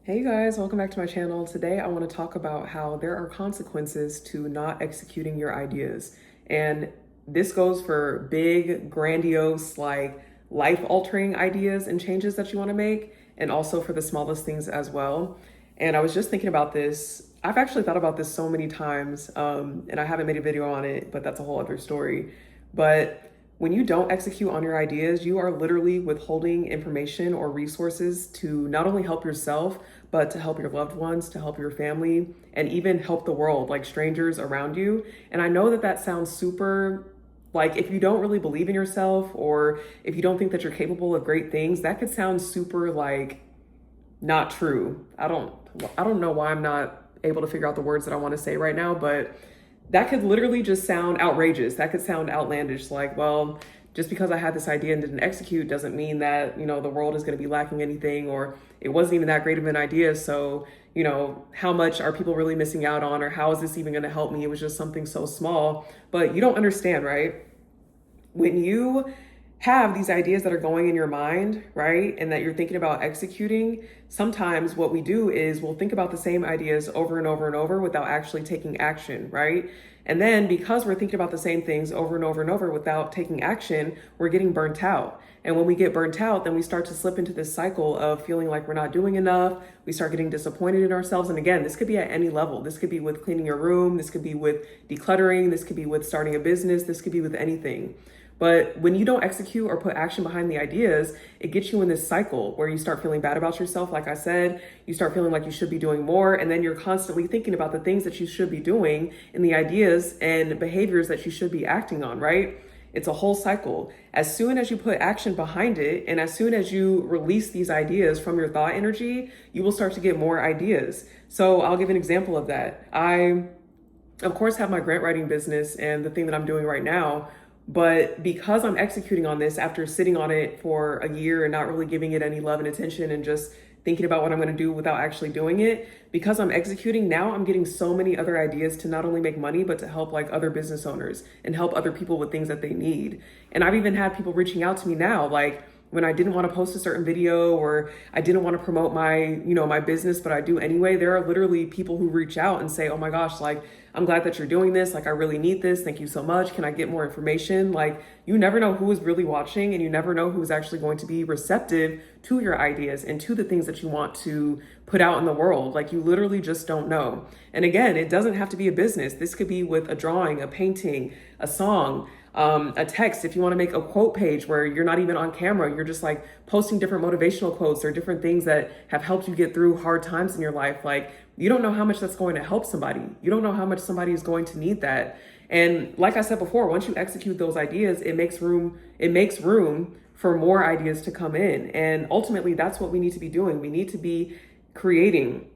Hey guys, welcome back to my channel. Today I want to talk about how there are consequences to not executing your ideas. And this goes for big, grandiose, like life-altering ideas and changes that you want to make, and also for the smallest things as well. And I was just thinking about this. I've actually thought about this so many times, and I haven't made a video on it, but that's a whole other story. But when you don't execute on your ideas, you are literally withholding information or resources to not only help yourself, but to help your loved ones, to help your family, and even help the world, like strangers around you. And I know that that sounds super, like, if you don't really believe in yourself or if you don't think that you're capable of great things, that could sound super like not true. I don't know why I'm not able to figure out the words that I want to say right now, but that could literally just sound outrageous. That could sound outlandish. Like, well, just because I had this idea and didn't execute doesn't mean that, the world is going to be lacking anything, or it wasn't even that great of an idea. So, how much are people really missing out on, or how is this even going to help me? It was just something so small. But you don't understand, right? When you have these ideas that are going in your mind, right, and that you're thinking about executing, sometimes what we do is we'll think about the same ideas over and over and over without actually taking action, right? And then because we're thinking about the same things over and over and over without taking action, we're getting burnt out. And when we get burnt out, then we start to slip into this cycle of feeling like we're not doing enough. We start getting disappointed in ourselves. And again, this could be at any level. This could be with cleaning your room. This could be with decluttering. This could be with starting a business. This could be with anything. But when you don't execute or put action behind the ideas, it gets you in this cycle where you start feeling bad about yourself. Like I said, you start feeling like you should be doing more. And then you're constantly thinking about the things that you should be doing and the ideas and behaviors that you should be acting on, right? It's a whole cycle. As soon as you put action behind it, and as soon as you release these ideas from your thought energy, you will start to get more ideas. So I'll give an example of that. I, of course, have my grant writing business and the thing that I'm doing right now. But because I'm executing on this after sitting on it for a year and not really giving it any love and attention and just thinking about what I'm going to do without actually doing it, because I'm executing now, I'm getting so many other ideas to not only make money, but to help like other business owners and help other people with things that they need. And I've even had people reaching out to me now, like when I didn't want to post a certain video or I didn't want to promote my business, but I do anyway. There are literally people who reach out and say, oh my gosh, like, I'm glad that you're doing this. Like, I really need this. Thank you so much. Can I get more information? Like, you never know who is really watching, and you never know who is actually going to be receptive to your ideas and to the things that you want to put out in the world. Like, you literally just don't know. And again, it doesn't have to be a business. This could be with a drawing, a painting, a song, a text. If you want to make a quote page where you're not even on camera, you're just like posting different motivational quotes or different things that have helped you get through hard times in your life. Like, you don't know how much that's going to help somebody. You don't know how much somebody is going to need that. And like I said before, once you execute those ideas, it makes room for more ideas to come in. And ultimately, that's what we need to be doing. We need to be creating.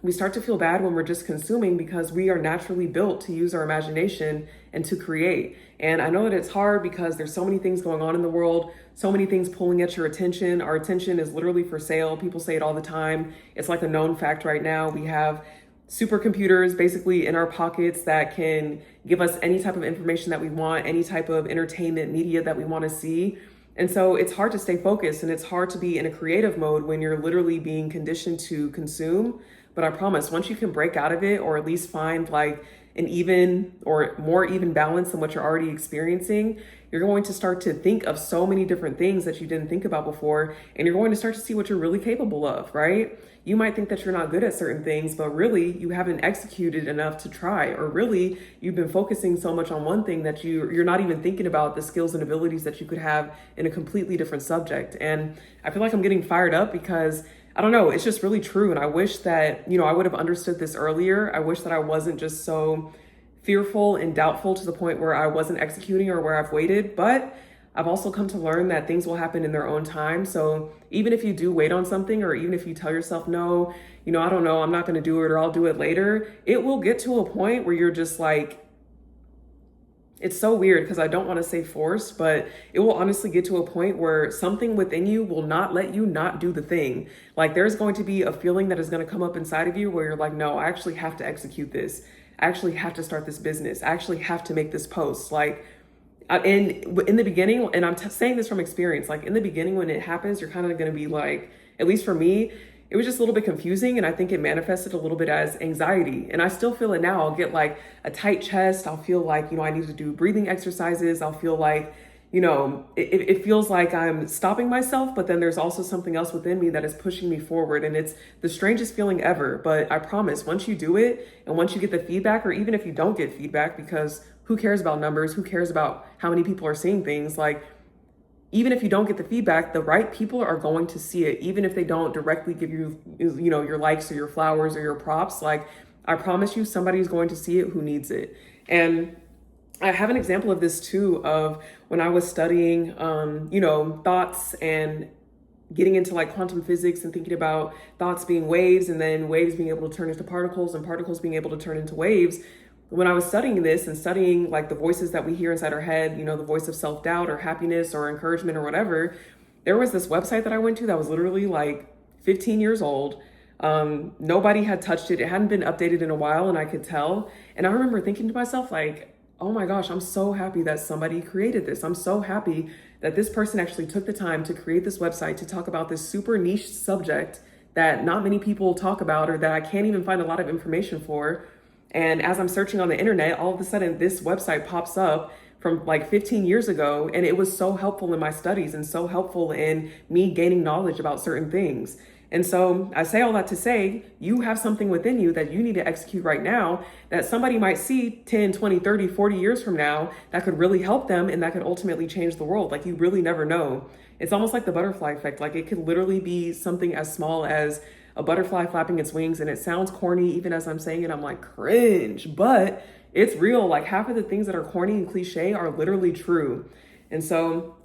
We start to feel bad when we're just consuming because we are naturally built to use our imagination and to create. And I know that it's hard because there's so many things going on in the world, so many things pulling at your attention. Our attention is literally for sale. People say it all the time. It's like a known fact right now. We have supercomputers basically in our pockets that can give us any type of information that we want, any type of entertainment media that we want to see. And so it's hard to stay focused and it's hard to be in a creative mode when you're literally being conditioned to consume. But I promise, once you can break out of it, or at least find like an even or more even balance than what you're already experiencing, you're going to start to think of so many different things that you didn't think about before. And you're going to start to see what you're really capable of, right? You might think that you're not good at certain things, but really you haven't executed enough to try, or really you've been focusing so much on one thing that you're not even thinking about the skills and abilities that you could have in a completely different subject. And I feel like I'm getting fired up because I don't know, it's just really true. And I wish that, I would have understood this earlier. I wish that I wasn't just so fearful and doubtful to the point where I wasn't executing or where I've waited. But I've also come to learn that things will happen in their own time. So even if you do wait on something, or even if you tell yourself, no, I don't know, I'm not going to do it, or I'll do it later, it will get to a point where you're just like, it's so weird because I don't want to say forced, but it will honestly get to a point where something within you will not let you not do the thing. Like, there's going to be a feeling that is going to come up inside of you where you're like, no, I actually have to execute this. I actually have to start this business. I actually have to make this post. Like, in the beginning, and I'm saying this from experience, like in the beginning when it happens, you're kind of going to be like, at least for me, it was just a little bit confusing. And I think it manifested a little bit as anxiety. And I still feel it now. I'll get like a tight chest. I'll feel like, I need to do breathing exercises. I'll feel like, it feels like I'm stopping myself, but then there's also something else within me that is pushing me forward. And it's the strangest feeling ever. But I promise, once you do it and once you get the feedback, or even if you don't get feedback, because who cares about numbers? Who cares about how many people are seeing things? Like, even if you don't get the feedback, the right people are going to see it, even if they don't directly give you, your likes or your flowers or your props. Like, I promise you, somebody's going to see it who needs it. And I have an example of this too, of when I was studying, thoughts and getting into like quantum physics and thinking about thoughts being waves and then waves being able to turn into particles and particles being able to turn into waves. When I was studying this and studying like the voices that we hear inside our head, the voice of self-doubt or happiness or encouragement or whatever, there was this website that I went to that was literally like 15 years old. Nobody had touched it. It hadn't been updated in a while, and I could tell. And I remember thinking to myself, like, oh my gosh, I'm so happy that somebody created this. I'm so happy that this person actually took the time to create this website to talk about this super niche subject that not many people talk about, or that I can't even find a lot of information for. And as I'm searching on the internet, all of a sudden this website pops up from like 15 years ago. And it was so helpful in my studies and so helpful in me gaining knowledge about certain things. And so I say all that to say, you have something within you that you need to execute right now that somebody might see 10, 20, 30, 40 years from now that could really help them and that could ultimately change the world. Like, you really never know. It's almost like the butterfly effect. Like, it could literally be something as small as a butterfly flapping its wings. And it sounds corny. Even as I'm saying it, I'm like, cringe, but it's real. Like, half of the things that are corny and cliche are literally true. And so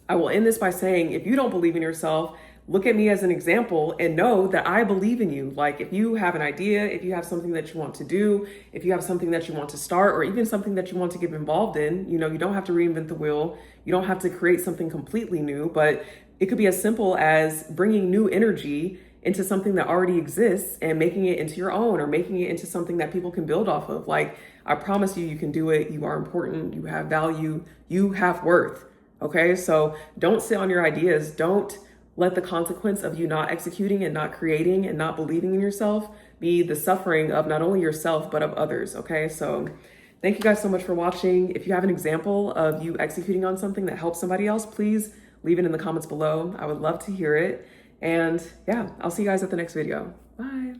I will end this by saying, if you don't believe in yourself, look at me as an example and know that I believe in you. Like, if you have an idea, if you have something that you want to do, if you have something that you want to start, or even something that you want to get involved in, you don't have to reinvent the wheel. You don't have to create something completely new, but it could be as simple as bringing new energy into something that already exists and making it into your own, or making it into something that people can build off of. Like, I promise you, you can do it. You are important. You have value. You have worth. Okay. So don't sit on your ideas. Don't let the consequence of you not executing and not creating and not believing in yourself be the suffering of not only yourself, but of others. Okay. So thank you guys so much for watching. If you have an example of you executing on something that helps somebody else, please leave it in the comments below. I would love to hear it. And yeah, I'll see you guys at the next video. Bye.